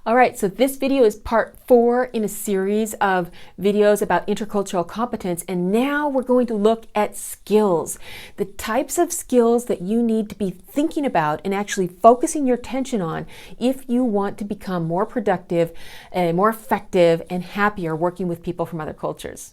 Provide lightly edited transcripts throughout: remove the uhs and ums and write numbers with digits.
All right, so this video is part 4 in a series of videos about intercultural competence, and now we're going to look at skills, the types of skills that you need to be thinking about and actually focusing your attention on if you want to become more productive, more effective, and happier working with people from other cultures.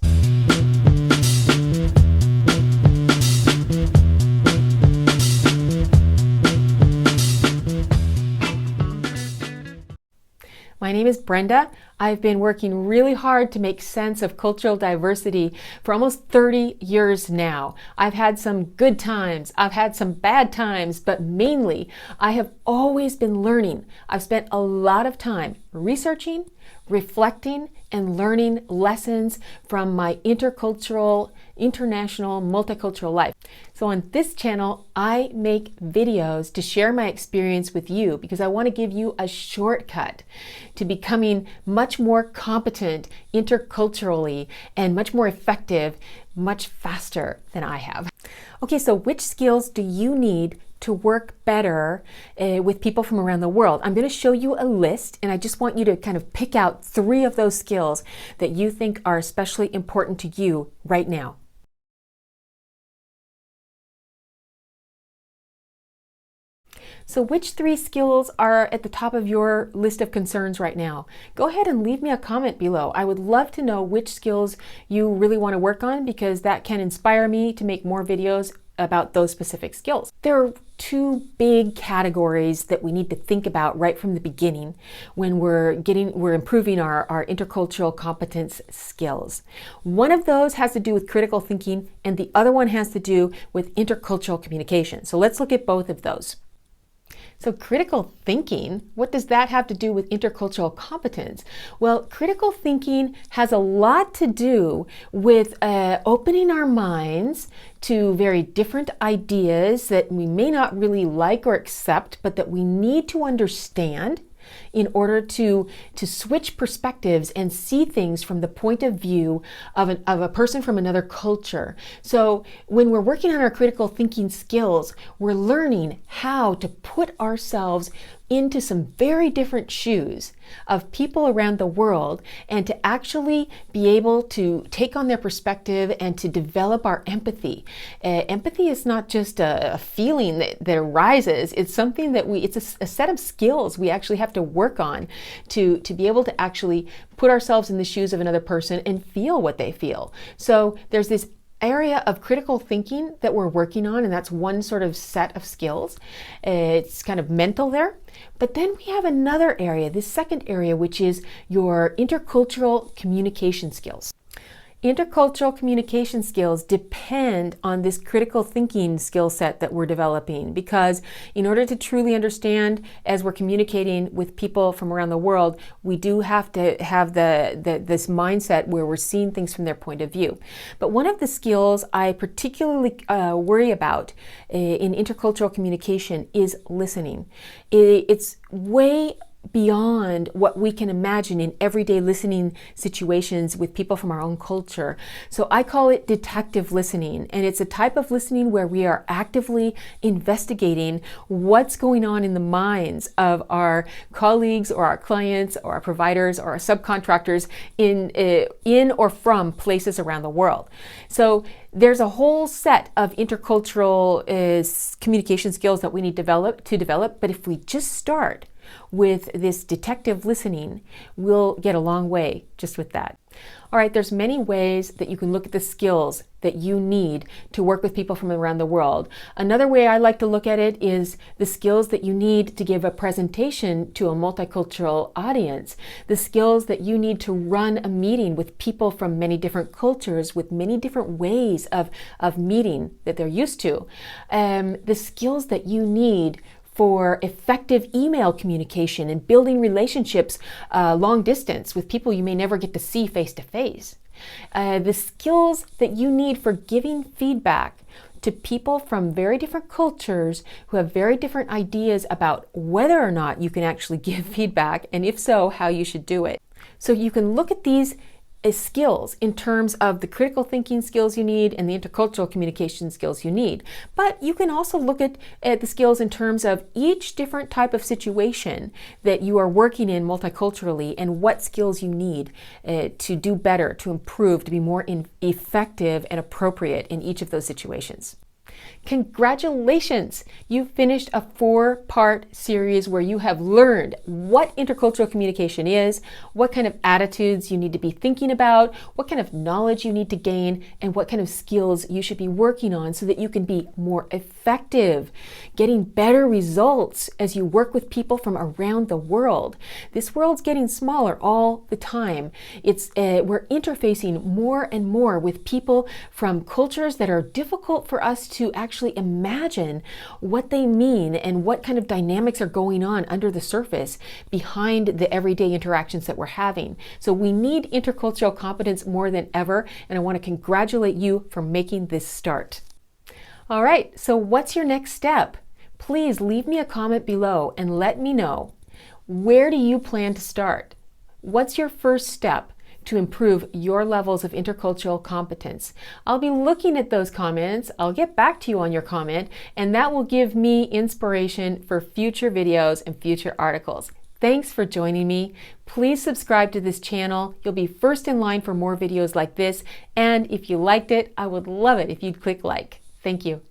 My name is Brenda. I've been working really hard to make sense of cultural diversity for almost 30 years now. I've had some good times, I've had some bad times, but mainly I have always been learning. I've spent a lot of time researching, reflecting, and learning lessons from my intercultural, international, multicultural life. So on this channel, I make videos to share my experience with you because I want to give you a shortcut to becoming much more competent interculturally and much more effective, much faster than I have. Okay, so which skills do you need to work better with people from around the world? I'm going to show you a list, and I just want you to kind of pick out 3 of those skills that you think are especially important to you right now. So which 3 skills are at the top of your list of concerns right now? Go ahead and leave me a comment below. I would love to know which skills you really want to work on because that can inspire me to make more videos about those specific skills. There are 2 big categories that we need to think about right from the beginning when we're improving our intercultural competence skills. One of those has to do with critical thinking and the other one has to do with intercultural communication. So let's look at both of those. So critical thinking, what does that have to do with intercultural competence? Well, critical thinking has a lot to do with opening our minds to very different ideas that we may not really like or accept, but that we need to understand in order to switch perspectives and see things from the point of view of a person from another culture. So when we're working on our critical thinking skills, we're learning how to put ourselves into some very different shoes of people around the world and to actually be able to take on their perspective and to develop our empathy. Empathy is not just a feeling that arises. It's something that it's a set of skills we actually have to work on to be able to actually put ourselves in the shoes of another person and feel what they feel. So there's this area of critical thinking that we're working on, and that's one sort of set of skills. It's kind of mental there. But then we have another area, this second area, which is your intercultural communication skills. Intercultural communication skills depend on this critical thinking skill set that we're developing because in order to truly understand as we're communicating with people from around the world, we do have to have this mindset where we're seeing things from their point of view. But one of the skills I particularly worry about in intercultural communication is listening. It's way beyond what we can imagine in everyday listening situations with people from our own culture. So I call it detective listening, and it's a type of listening where we are actively investigating what's going on in the minds of our colleagues or our clients or our providers or our subcontractors in or from places around the world. So there's a whole set of intercultural communication skills that we need to develop, but if we just start with this detective listening, we'll get a long way just with that. All right, there's many ways that you can look at the skills that you need to work with people from around the world. Another way I like to look at it is the skills that you need to give a presentation to a multicultural audience, the skills that you need to run a meeting with people from many different cultures with many different ways of meeting that they're used to, the skills that you need for effective email communication and building relationships long distance with people you may never get to see face to face. The skills that you need for giving feedback to people from very different cultures who have very different ideas about whether or not you can actually give feedback, and if so, how you should do it. So you can look at these skills in terms of the critical thinking skills you need and the intercultural communication skills you need. But you can also look at the skills in terms of each different type of situation that you are working in multiculturally and what skills you need to do better, to improve, to be more effective and appropriate in each of those situations. Congratulations! You've finished a 4-part series where you have learned what intercultural communication is, what kind of attitudes you need to be thinking about, what kind of knowledge you need to gain, and what kind of skills you should be working on so that you can be more effective, getting better results as you work with people from around the world. This world's getting smaller all the time. We're interfacing more and more with people from cultures that are difficult for us to actually imagine what they mean and what kind of dynamics are going on under the surface behind the everyday interactions that we're having. So we need intercultural competence more than ever, and I want to congratulate you for making this start. All right, so what's your next step? Please leave me a comment below and let me know, where do you plan to start? What's your first step to improve your levels of intercultural competence? I'll be looking at those comments. I'll get back to you on your comment, and that will give me inspiration for future videos and future articles. Thanks for joining me. Please subscribe to this channel. You'll be first in line for more videos like this. And if you liked it, I would love it if you'd click like. Thank you.